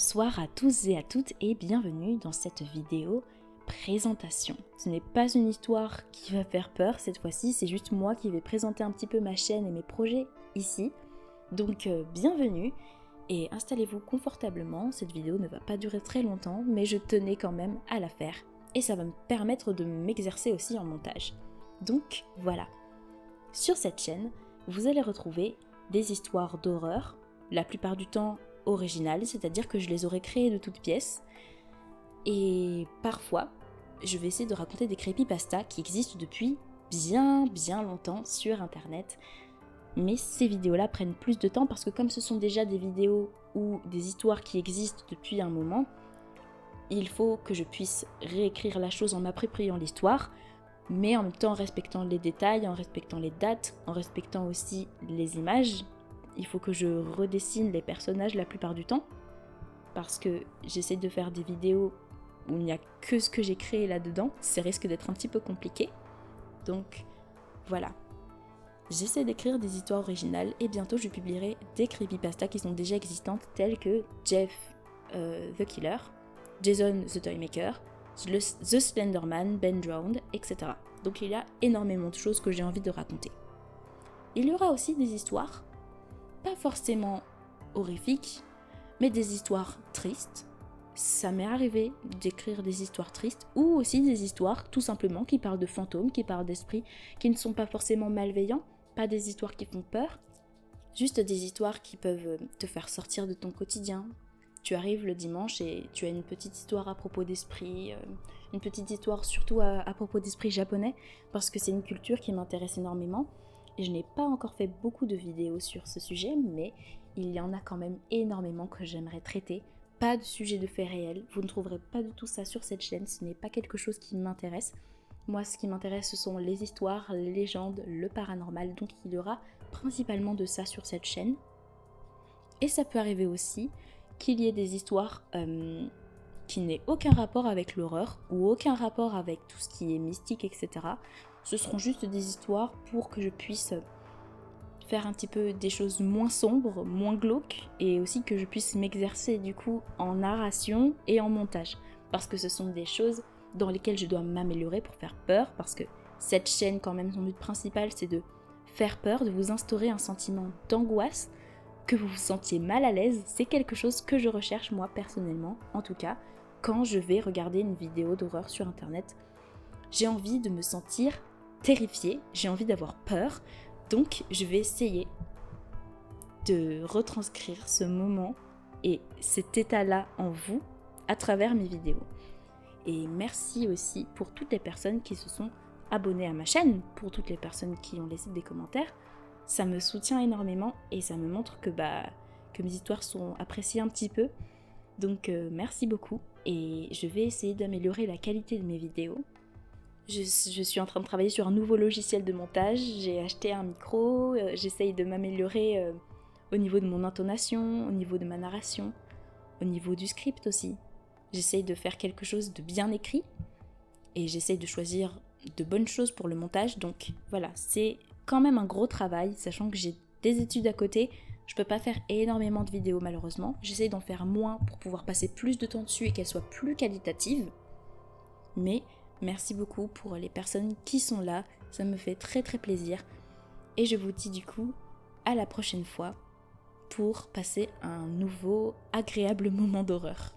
Bonsoir à tous et à toutes et bienvenue dans cette vidéo présentation. Ce n'est pas une histoire qui va faire peur cette fois-ci, c'est juste moi qui vais présenter un petit peu ma chaîne et mes projets ici. Donc bienvenue et installez-vous confortablement, cette vidéo ne va pas durer très longtemps mais je tenais quand même à la faire et ça va me permettre de m'exercer aussi en montage. Donc voilà, sur cette chaîne, vous allez retrouver des histoires d'horreur, la plupart du temps originales, c'est-à-dire que je les aurais créées de toutes pièces. Et parfois, je vais essayer de raconter des creepypastas qui existent depuis bien longtemps sur internet. Mais ces vidéos-là prennent plus de temps parce que comme ce sont déjà des vidéos ou des histoires qui existent depuis un moment, il faut que je puisse réécrire la chose en m'appropriant l'histoire, mais en même temps en respectant les détails, en respectant les dates, en respectant aussi les images. Il faut que je redessine les personnages la plupart du temps, parce que j'essaie de faire des vidéos où il n'y a que ce que j'ai créé là-dedans, ça risque d'être un petit peu compliqué. Donc voilà, j'essaie d'écrire des histoires originales et bientôt je publierai des creepypastas qui sont déjà existantes, telles que Jeff the Killer, Jason the Toymaker, The Slenderman, Ben Drowned, etc. Donc il y a énormément de choses que j'ai envie de raconter. Il y aura aussi des histoires pas forcément horrifiques, mais des histoires tristes. Ça m'est arrivé d'écrire des histoires tristes ou aussi des histoires tout simplement qui parlent de fantômes, qui parlent d'esprits, qui ne sont pas forcément malveillants, pas des histoires qui font peur, juste des histoires qui peuvent te faire sortir de ton quotidien. Tu arrives le dimanche et tu as une petite histoire à propos d'esprits, une petite histoire surtout à propos d'esprits japonais, parce que c'est une culture qui m'intéresse énormément. Et je n'ai pas encore fait beaucoup de vidéos sur ce sujet, mais il y en a quand même énormément que j'aimerais traiter. Pas de sujet de faits réels, vous ne trouverez pas du tout ça sur cette chaîne, ce n'est pas quelque chose qui m'intéresse. Moi, ce qui m'intéresse, ce sont les histoires, les légendes, le paranormal, donc il y aura principalement de ça sur cette chaîne. Et ça peut arriver aussi qu'il y ait des histoires qui n'aient aucun rapport avec l'horreur ou aucun rapport avec tout ce qui est mystique, etc. Ce seront juste des histoires pour que je puisse faire un petit peu des choses moins sombres, moins glauques, et aussi que je puisse m'exercer du coup en narration et en montage. Parce que ce sont des choses dans lesquelles je dois m'améliorer pour faire peur, parce que cette chaîne quand même, son but principal c'est de faire peur, de vous instaurer un sentiment d'angoisse, que vous vous sentiez mal à l'aise, c'est quelque chose que je recherche moi personnellement, en tout cas, quand je vais regarder une vidéo d'horreur sur internet. J'ai envie de me sentir terrifiée, j'ai envie d'avoir peur, donc je vais essayer de retranscrire ce moment et cet état-là en vous à travers mes vidéos. Et merci aussi pour toutes les personnes qui se sont abonnées à ma chaîne, pour toutes les personnes qui ont laissé des commentaires. Ça me soutient énormément et ça me montre que mes histoires sont appréciées un petit peu. Donc merci beaucoup et je vais essayer d'améliorer la qualité de mes vidéos. Je suis en train de travailler sur un nouveau logiciel de montage, j'ai acheté un micro, j'essaye de m'améliorer au niveau de mon intonation, au niveau de ma narration, au niveau du script aussi. J'essaye de faire quelque chose de bien écrit et j'essaye de choisir de bonnes choses pour le montage, donc voilà, c'est quand même un gros travail, sachant que j'ai des études à côté, je peux pas faire énormément de vidéos malheureusement, j'essaye d'en faire moins pour pouvoir passer plus de temps dessus et qu'elles soient plus qualitatives, mais merci beaucoup pour les personnes qui sont là, ça me fait très plaisir. Et je vous dis du coup à la prochaine fois pour passer un nouveau agréable moment d'horreur.